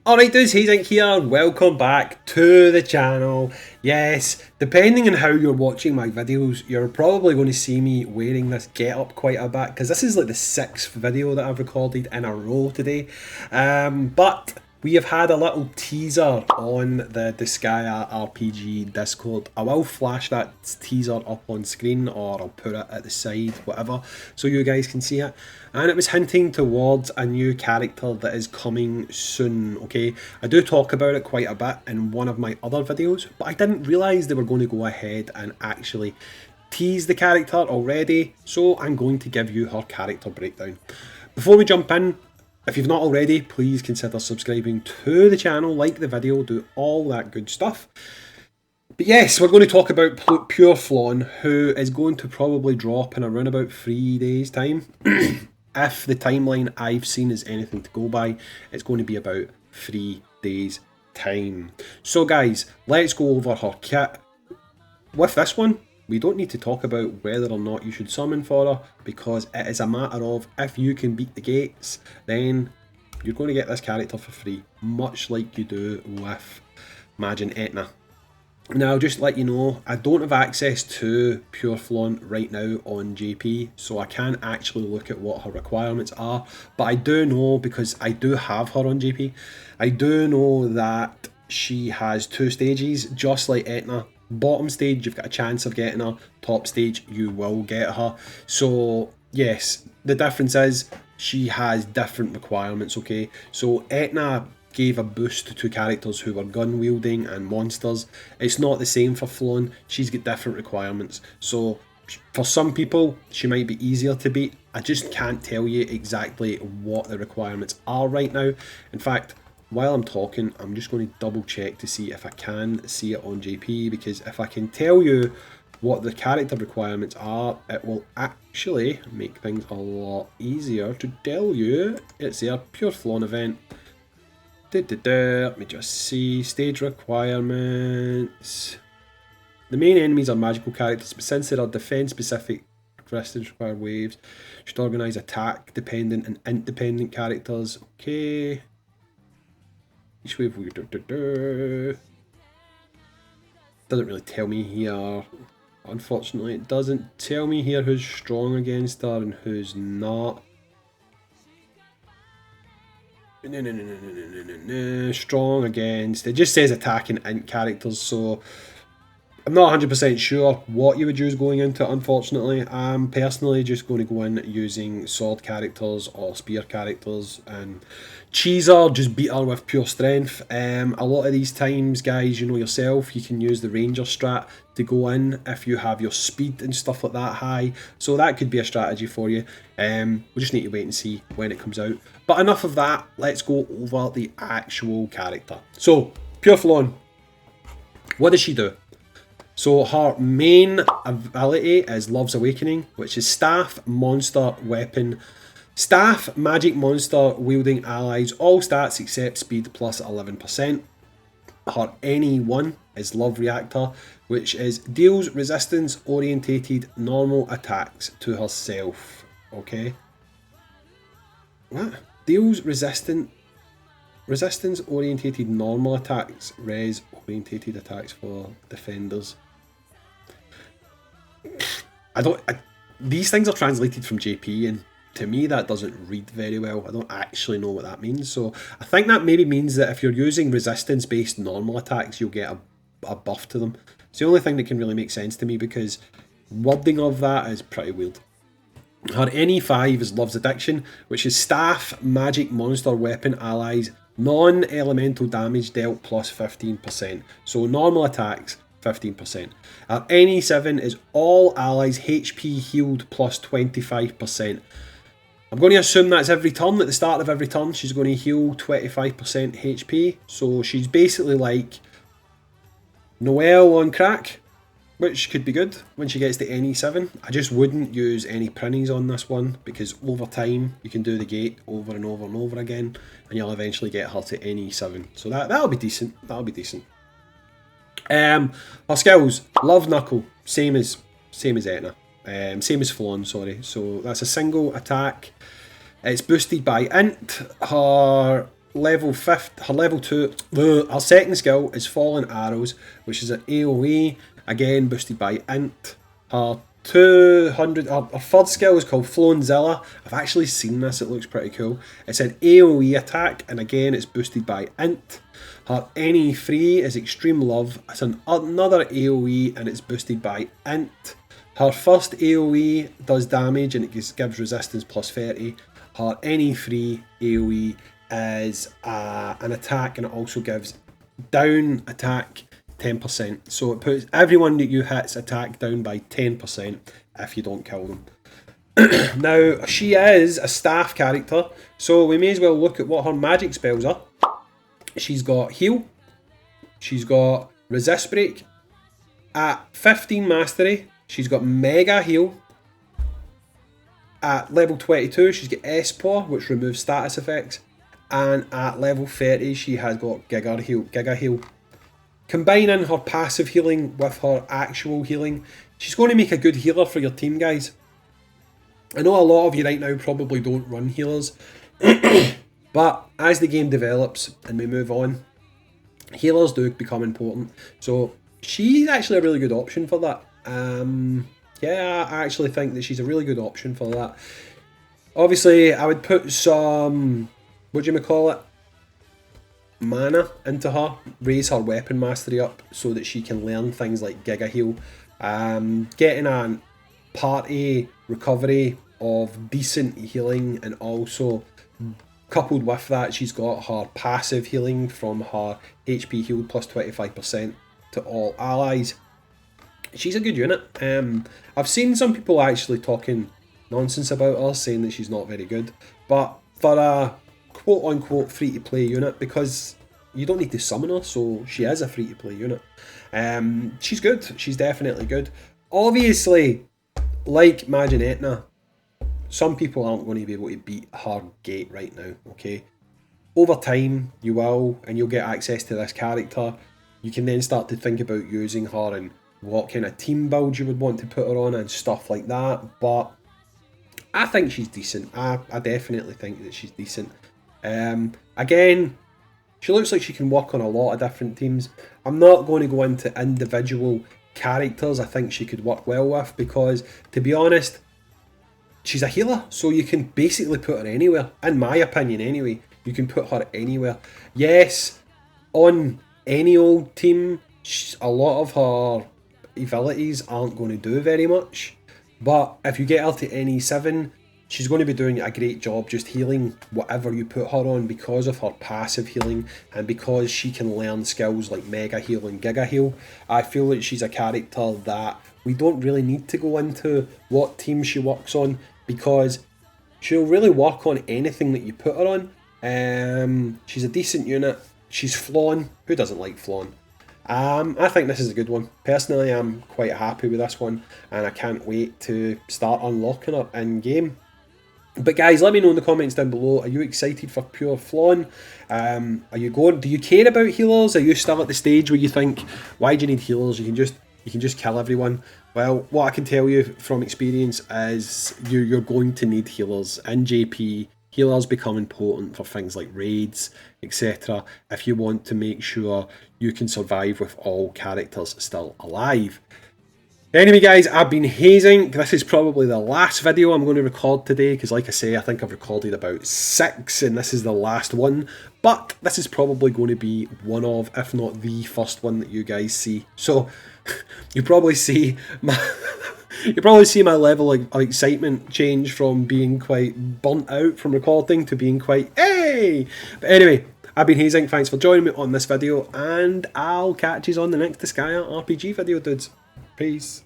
Alright dudes, Hayzink here, welcome back to the channel. Yes, depending on how you're watching my videos, you're probably going to see me wearing this get-up quite a bit, because this is like the 6th video that I've recorded in a row today. But we have had a little teaser on the Disgaea RPG Discord. I will flash that teaser up on screen, or I'll put it at the side, whatever, so you guys can see it. And it was hinting towards a new character that is coming soon, okay? I do talk about it quite a bit in one of my other videos, but I didn't realise they were going to go ahead and actually tease the character already, so I'm going to give you her character breakdown. Before we jump in, if you've not already, please consider subscribing to the channel, like the video, do all that good stuff. But yes, we're going to talk about Pure Flonne, who is going to probably drop in around about 3 days' time. If the timeline I've seen is anything to go by, it's going to be about 3 days' time. So guys, let's go over her kit. With this one, we don't need to talk about whether or not you should summon for her, because it is a matter of if you can beat the gates, then you're going to get this character for free, much like you do with Imagine Etna. Now, just to let you know, I don't have access to Pure Flonne right now on JP, so I can't actually look at what her requirements are, but I do know, because I do have her on JP, I do know that she has 2 stages, just like Etna. Bottom stage, you've got a chance of getting her. Top stage, you will get her. So, yes, the difference is she has different requirements, okay? So, Etna gave a boost to characters who were gun wielding and monsters. It's not the same for Flonne. She's got different requirements. So, for some people, she might be easier to beat. I just can't tell you exactly what the requirements are right now. In fact, while I'm talking, I'm just going to double check to see if I can see it on JP, because if I can tell you what the character requirements are, it will actually make things a lot easier to tell you. It's their Pure Flonne event. Let me just see. Stage requirements. The main enemies are magical characters, but since there are defense specific characteristics require waves, should organise attack dependent and independent characters. Okay. Each wave doesn't really tell me here. Unfortunately, it doesn't tell me here who's strong against her and who's not. Strong against. It just says attacking int characters, so I'm not 100% sure what you would use going into it, unfortunately. I'm personally just going to go in using sword characters or spear characters and cheese her, just beat her with pure strength. A lot of these times, guys, you know yourself, you can use the ranger strat to go in if you have your speed and stuff like that high. So that could be a strategy for you. We just need to wait and see when it comes out. But enough of that, let's go over the actual character. So, Pure Flonne, what does she do? So her main ability is Love's Awakening, which is staff, monster, weapon. Staff, magic monster, wielding allies, all stats except speed plus 11%. Her NE1 is Love Reactor, which is deals resistance orientated normal attacks to herself. Okay. What? Deals resistance orientated normal attacks, res orientated attacks for defenders. These things are translated from JP, and to me that doesn't read very well. I don't actually know what that means, so I think that maybe means that if you're using resistance based normal attacks, you'll get a buff to them. It's the only thing that can really make sense to me, because wording of that is pretty weird. Her NE5 is Love's Addiction, which is staff, magic, monster, weapon, allies, non-elemental damage dealt plus 15%. So normal attacks, 15%. Her NE7 is all allies HP healed plus 25%. I'm going to assume that's every turn. At the start of every turn, she's going to heal 25% HP. So she's basically like Noelle on crack, which could be good when she gets to NE7. I just wouldn't use any printies on this one, because over time you can do the gate over and over and over again, and you'll eventually get her to NE7. So that'll be decent. That'll be decent. Her skills: Love Knuckle, same as Etna, same as Flonne. Sorry. So that's a single attack. It's boosted by int. Her level 5, her level 2, her second skill is Fallen Arrows, which is an AoE, again boosted by Int. Her 200, her third skill is called Flonne. I've actually seen this, it looks pretty cool. It's an AoE attack, and again it's boosted by Int. Her NE3 is Extreme Love, it's another AoE and it's boosted by Int. Her first AoE does damage and it gives resistance plus 30. Her NE3 AoE is an attack and it also gives down attack 10%. So it puts everyone that you hit's attack down by 10% if you don't kill them. Now, she is a staff character, so we may as well look at what her magic spells are. She's got Heal, she's got Resist Break. At 15 Mastery, she's got Mega Heal. At level 22, she's got Esper, which removes status effects. And at level 30, she has got Giga Heal. Combining her passive healing with her actual healing, she's going to make a good healer for your team, guys. I know a lot of you right now probably don't run healers, but as the game develops and we move on, healers do become important. So she's actually a really good option for that. Yeah, I actually think that she's a really good option for that. Obviously, I would put some, what do you call it, mana into her, raise her weapon mastery up so that she can learn things like Giga Heal, getting a party recovery of decent healing, and also coupled with that she's got her passive healing from her HP healed plus 25% to all allies. She's a good unit. I've seen some people actually talking nonsense about her, saying that she's not very good, but for a quote-unquote free-to-play unit, because you don't need to summon her, so she is a free-to-play unit. She's good. She's definitely good. Obviously, like Majin Etna, some people aren't going to be able to beat her gate right now, okay? Over time, you will, and you'll get access to this character. You can then start to think about using her and what kind of team build you would want to put her on and stuff like that, but I think she's decent. I definitely think that she's decent. Again, she looks like she can work on a lot of different teams. I'm not going to go into individual characters I think she could work well with, because to be honest, she's a healer, so you can basically put her anywhere. In my opinion anyway, you can put her anywhere. Yes, on any old team, a lot of her abilities aren't going to do very much, but if you get her to NE7, she's going to be doing a great job just healing whatever you put her on because of her passive healing and because she can learn skills like Mega Heal and Giga Heal. I feel like she's a character that we don't really need to go into what team she works on, because she'll really work on anything that you put her on. She's a decent unit. She's Flonne. Who doesn't like Flonne? I think this is a good one. Personally, I'm quite happy with this one, and I can't wait to start unlocking her in game. But guys, let me know in the comments down below, are you excited for pure Flonne? Do you care about healers? Are you still at the stage where you think, why do you need healers? You can just kill everyone. Well, what I can tell you from experience is you're going to need healers. In JP, healers become important for things like raids, etc. if you want to make sure you can survive with all characters still alive. Anyway guys, I've been Hayzink. This is probably the last video I'm going to record today, because like I say, I think I've recorded about 6 and this is the last one. But this is probably going to be one of, if not the first one that you guys see. So you probably see my level of excitement change from being quite burnt out from recording to being quite hey. But anyway, I've been Hayzink. Thanks for joining me on this video, and I'll catch you on the next Disgaea RPG video, dudes. Peace.